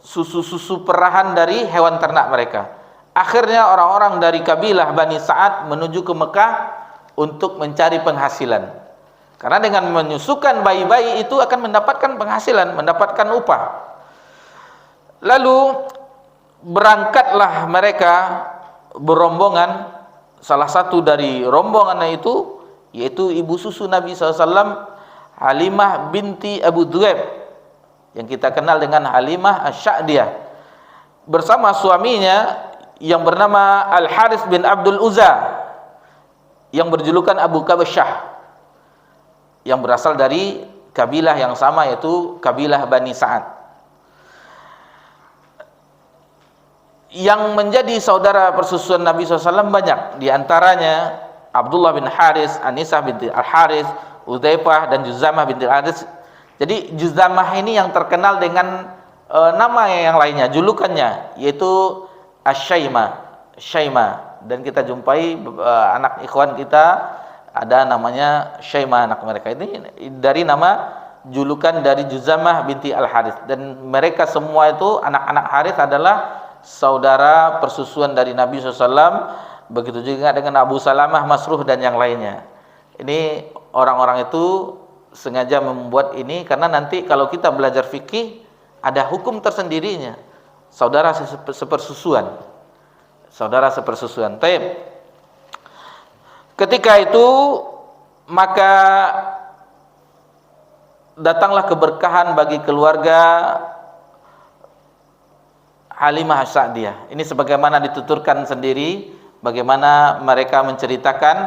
susu-susu perahan dari hewan ternak mereka. Akhirnya orang-orang dari kabilah Bani Sa'ad menuju ke Mekah untuk mencari penghasilan. Karena dengan menyusukan bayi-bayi itu akan mendapatkan penghasilan, mendapatkan upah. Lalu berangkatlah mereka berombongan. Salah satu dari rombongannya itu yaitu ibu susu Nabi SAW, Halimah binti Abu Dhuaib, yang kita kenal dengan Halimah Asy-Sya'diyah, bersama suaminya yang bernama Al-Harits bin Abdul Uzza, yang berjulukan Abu Kabsyah, yang berasal dari kabilah yang sama, yaitu kabilah Bani Sa'ad. Yang menjadi saudara persusuan Nabi SAW banyak, diantaranya Abdullah bin Haris, Anisah binti Al-Haris, Udzaifah, dan Juzamah binti Al-Haris. Jadi Juzamah ini yang terkenal dengan nama yang lainnya, julukannya, yaitu Syaimah. Dan kita jumpai anak ikhwan kita ada namanya Syaimah, anak mereka ini dari nama julukan dari Juzamah binti Al-Haris. Dan mereka semua itu anak-anak Haris adalah saudara persusuan dari Nabi SAW. Begitu juga dengan Abu Salamah, Masruh, dan yang lainnya. Ini orang-orang itu sengaja membuat ini karena nanti kalau kita belajar fikih ada hukum tersendirinya, saudara sepersusuan. Saudara sepersusuan. Taib. Ketika itu maka datanglah keberkahan bagi keluarga Halimah Asy-Sya'diyah. Ini sebagaimana dituturkan sendiri, bagaimana mereka menceritakan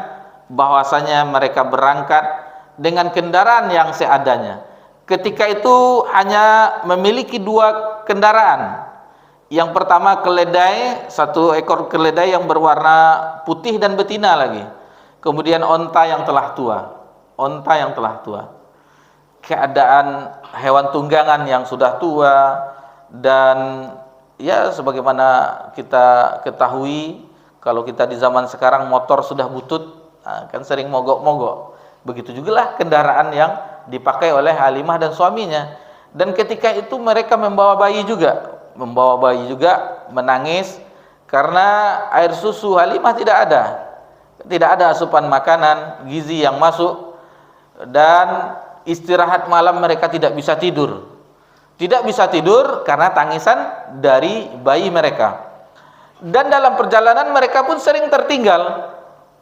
bahwasanya mereka berangkat dengan kendaraan yang seadanya. Ketika itu hanya memiliki 2 kendaraan. Yang pertama keledai, 1 ekor keledai yang berwarna putih dan betina lagi. Kemudian onta yang telah tua. Keadaan hewan tunggangan yang sudah tua, dan ya sebagaimana kita ketahui, kalau kita di zaman sekarang motor sudah butut, kan sering mogok-mogok. Begitu juga lah kendaraan yang dipakai oleh Halimah dan suaminya. Dan ketika itu mereka membawa bayi juga, menangis karena air susu Halimah tidak ada asupan makanan gizi yang masuk, dan istirahat malam mereka tidak bisa tidur karena tangisan dari bayi mereka. Dan dalam perjalanan mereka pun sering tertinggal.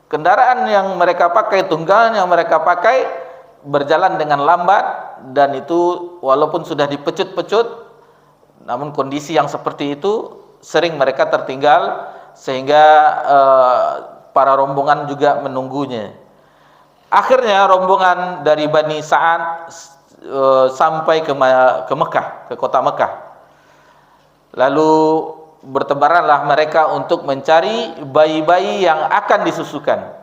Kendaraan yang mereka pakai, tunggangan yang mereka pakai berjalan dengan lambat, dan itu walaupun sudah dipecut-pecut, namun kondisi yang seperti itu sering mereka tertinggal, sehingga para rombongan juga menunggunya. Akhirnya rombongan dari Bani Sa'ad sampai ke Mekah, ke kota Mekah. Lalu bertebaranlah mereka untuk mencari bayi-bayi yang akan disusukan.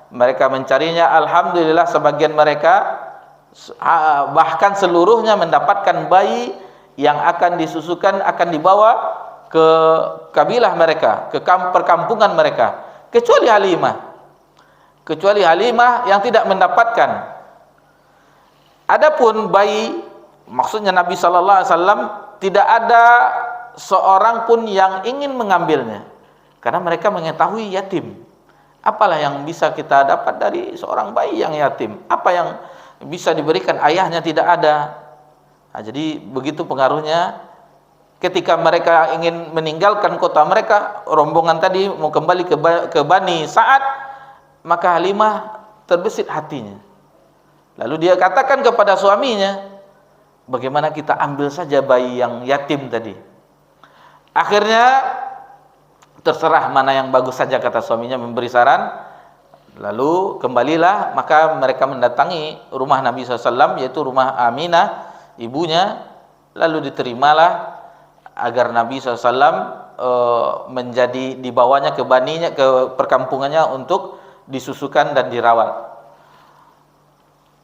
Mereka mencarinya. Alhamdulillah sebagian mereka, bahkan seluruhnya, mendapatkan bayi yang akan disusukan, akan dibawa ke kabilah mereka, ke perkampungan mereka, kecuali Halimah yang tidak mendapatkan. Adapun bayi, maksudnya Nabi SAW, tidak ada seorang pun yang ingin mengambilnya, karena mereka mengetahui yatim. Apalah yang bisa kita dapat dari seorang bayi yang yatim? Apa yang bisa diberikan? Ayahnya tidak ada. Jadi begitu pengaruhnya. Ketika mereka ingin meninggalkan kota mereka, rombongan tadi mau kembali ke Bani Sa'ad, maka Halimah terbesit hatinya. Lalu dia katakan kepada suaminya, bagaimana kita ambil saja bayi yang yatim tadi. Akhirnya terserah mana yang bagus saja, kata suaminya, memberi saran. Lalu kembalilah, maka mereka mendatangi rumah Nabi SAW, yaitu rumah Aminah, ibunya. Lalu diterimalah agar Nabi SAW dibawanya ke perkampungannya untuk disusukan dan dirawat.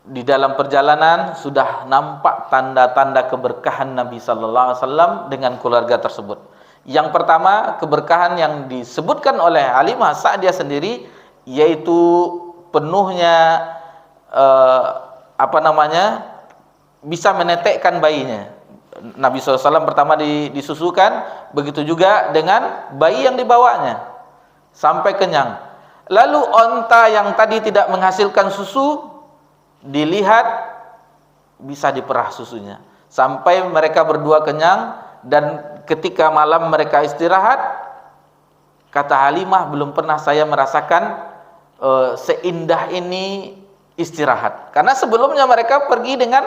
Di dalam perjalanan sudah nampak tanda-tanda keberkahan Nabi SAW dengan keluarga tersebut. Yang pertama, keberkahan yang disebutkan oleh Halimah Sa'diyah sendiri, yaitu penuhnya bisa menetekkan bayinya. Nabi SAW pertama disusukan, begitu juga dengan bayi yang dibawanya sampai kenyang. Lalu onta yang tadi tidak menghasilkan susu, dilihat bisa diperah susunya sampai mereka berdua kenyang. Dan ketika malam mereka istirahat, kata Halimah, belum pernah saya merasakan seindah ini istirahat. Karena sebelumnya mereka pergi dengan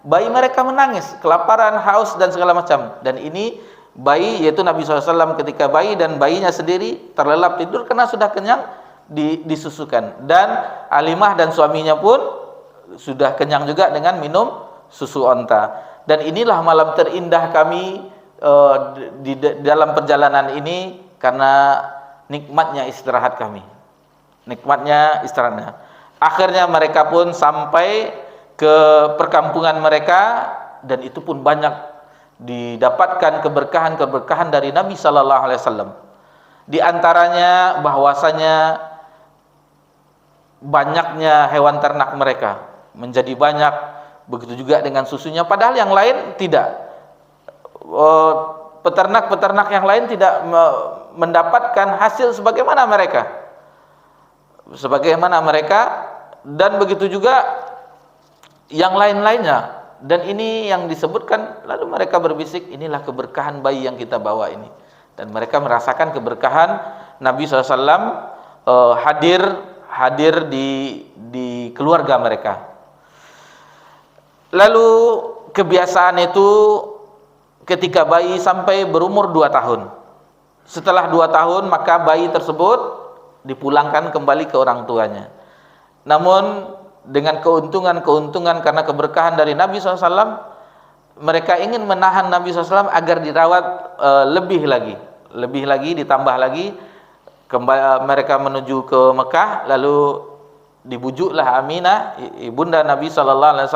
bayi mereka menangis, kelaparan, haus dan segala macam. Dan ini bayi, yaitu Nabi SAW ketika bayi dan bayinya sendiri terlelap tidur karena sudah kenyang disusukan. Dan Halimah dan suaminya pun sudah kenyang juga dengan minum susu onta. Dan inilah malam terindah kami di dalam perjalanan ini karena nikmatnya istirahat kami. Nikmatnya istirahatnya. Akhirnya mereka pun sampai ke perkampungan mereka, dan itu pun banyak didapatkan keberkahan-keberkahan dari Nabi sallallahu alaihi wasallam. Di antaranya bahwasanya banyaknya hewan ternak mereka menjadi banyak, begitu juga dengan susunya, padahal yang lain tidak. Peternak-peternak yang lain tidak mendapatkan hasil sebagaimana mereka, dan begitu juga yang lain-lainnya. Dan ini yang disebutkan, lalu mereka berbisik, inilah keberkahan bayi yang kita bawa ini. Dan mereka merasakan keberkahan Nabi SAW hadir di keluarga mereka. Lalu kebiasaan itu ketika bayi sampai berumur 2 tahun. Setelah 2 tahun maka bayi tersebut dipulangkan kembali ke orang tuanya. Namun dengan keuntungan karena keberkahan dari Nabi SAW, mereka ingin menahan Nabi SAW agar dirawat lebih lagi, ditambah lagi. Mereka menuju ke Mekah, lalu dibujuklah Aminah, ibunda Nabi SAW,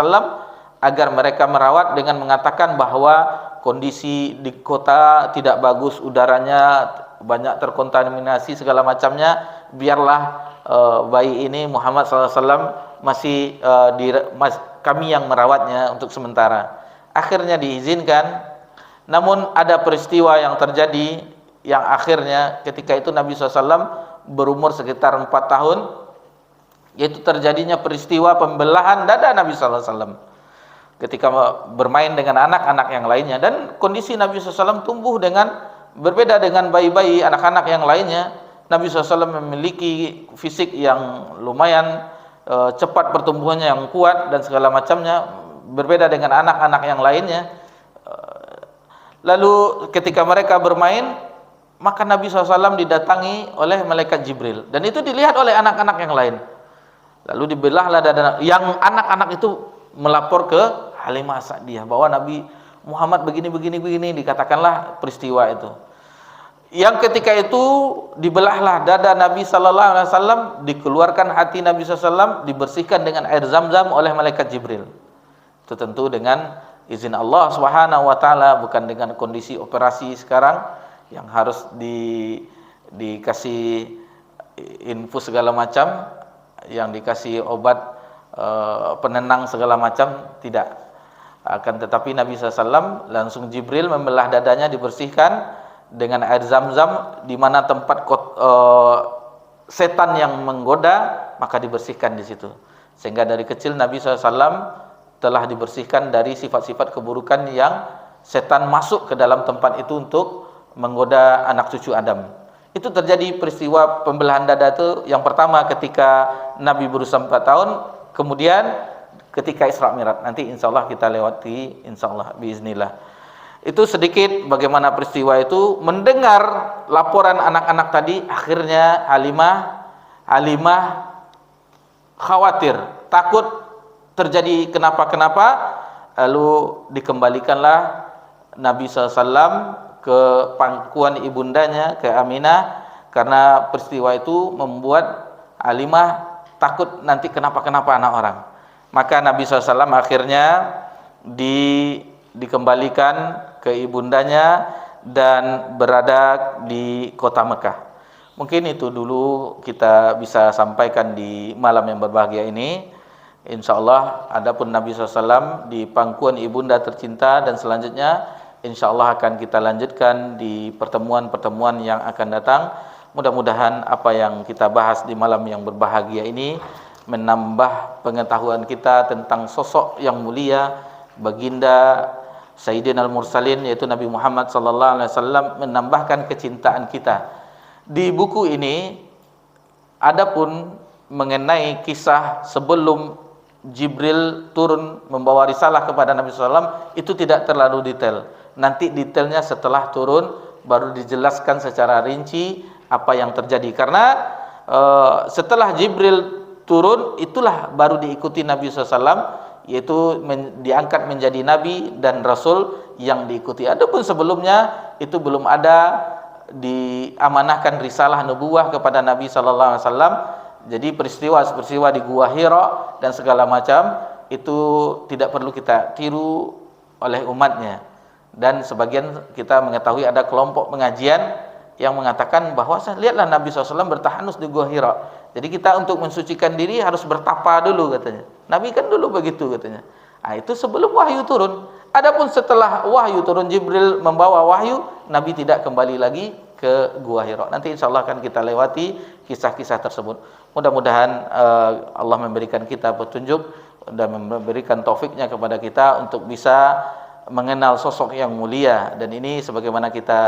agar mereka merawat dengan mengatakan bahwa kondisi di kota tidak bagus, udaranya banyak terkontaminasi segala macamnya, biarlah bayi ini Muhammad SAW kami yang merawatnya untuk sementara. Akhirnya diizinkan. Namun ada peristiwa yang terjadi, yang akhirnya ketika itu Nabi SAW berumur sekitar 4 tahun, yaitu terjadinya peristiwa pembelahan dada Nabi SAW ketika bermain dengan anak-anak yang lainnya. Dan kondisi Nabi SAW tumbuh berbeda dengan bayi-bayi anak-anak yang lainnya. Nabi SAW memiliki fisik yang lumayan cepat pertumbuhannya, yang kuat dan segala macamnya, berbeda dengan anak-anak yang lainnya. Lalu ketika mereka bermain, maka Nabi SAW didatangi oleh malaikat Jibril, dan itu dilihat oleh anak-anak yang lain. Lalu dibelahlah dada, yang anak-anak itu melapor ke Halimah Sa'diyah bahwa Nabi Muhammad begini, dikatakanlah peristiwa itu. Yang ketika itu dibelahlah dada Nabi sallallahu alaihi wasallam, dikeluarkan hati Nabi sallallahu alaihi wasallam, dibersihkan dengan air Zam-Zam oleh malaikat Jibril. Itu tentu dengan izin Allah Subhanahu wa taala, bukan dengan kondisi operasi sekarang yang harus dikasih infus segala macam, yang dikasih obat penenang segala macam, tidak. Akan tetapi Nabi SAW langsung Jibril membelah dadanya, dibersihkan dengan air Zam-Zam, di mana tempat setan yang menggoda maka dibersihkan di situ. Sehingga dari kecil Nabi SAW telah dibersihkan dari sifat-sifat keburukan yang setan masuk ke dalam tempat itu untuk menggoda anak cucu Adam. Itu terjadi peristiwa pembelahan dada itu yang pertama ketika Nabi berusia 4 tahun, kemudian ketika Isra Mi'raj. Nanti insyaallah kita lewati, insyaallah biiznillah. Itu sedikit bagaimana peristiwa itu. Mendengar laporan anak-anak tadi, akhirnya Halimah khawatir, takut terjadi kenapa-kenapa. Lalu dikembalikanlah Nabi SAW ke pangkuan ibundanya, ke Aminah, karena peristiwa itu membuat Halimah takut nanti kenapa-kenapa anak orang. Maka Nabi SAW akhirnya dikembalikan ke ibundanya dan berada di kota Mekah. Mungkin itu dulu kita bisa sampaikan di malam yang berbahagia ini. InsyaAllah adapun Nabi SAW di pangkuan ibunda tercinta, dan selanjutnya InsyaAllah akan kita lanjutkan di pertemuan-pertemuan yang akan datang. Mudah-mudahan apa yang kita bahas di malam yang berbahagia ini menambah pengetahuan kita tentang sosok yang mulia, baginda Sayyidina al-Mursalin, yaitu Nabi Muhammad SAW, menambahkan kecintaan kita. Di buku ini adapun mengenai kisah sebelum Jibril turun membawa risalah kepada Nabi SAW itu tidak terlalu detail. Nanti detailnya setelah turun baru dijelaskan secara rinci apa yang terjadi. Karena setelah Jibril turun itulah baru diikuti Nabi SAW, yaitu diangkat menjadi Nabi dan Rasul yang diikuti. Adapun sebelumnya itu belum ada diamanahkan risalah nubuwah kepada Nabi SAW. Jadi peristiwa di Gua Hira dan segala macam itu tidak perlu kita tiru oleh umatnya. Dan sebagian kita mengetahui ada kelompok pengajian yang mengatakan bahwa lihatlah Nabi SAW bertahanus di Gua Hira. Jadi kita untuk mensucikan diri harus bertapa dulu katanya. Nabi kan dulu begitu katanya. Nah, itu sebelum wahyu turun. Adapun setelah wahyu turun, Jibril membawa wahyu, Nabi tidak kembali lagi ke Gua Hira. Nanti insya Allah akan kita lewati kisah-kisah tersebut. Mudah-mudahan Allah memberikan kita petunjuk dan memberikan taufiknya kepada kita untuk bisa mengenal sosok yang mulia. Dan ini sebagaimana kita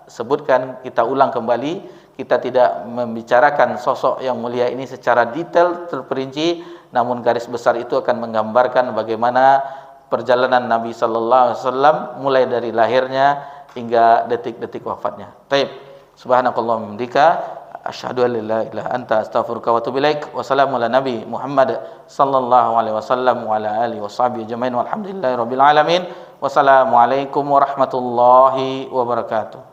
sebutkan, kita ulang kembali, kita tidak membicarakan sosok yang mulia ini secara detail terperinci, namun garis besar itu akan menggambarkan bagaimana perjalanan Nabi sallallahu alaihi wasallam mulai dari lahirnya hingga detik-detik wafatnya. Taib. Subhanakallahumma bihamdika asyhadu an la ilaha illa anta astaghfiruka wa atubu ilaik. Wassalamu ala nabi Muhammad sallallahu alaihi wasallam wa ala alihi washabihi ajmain walhamdulillahirabbil alamin. Wassalamualaikum warahmatullahi wabarakatuh.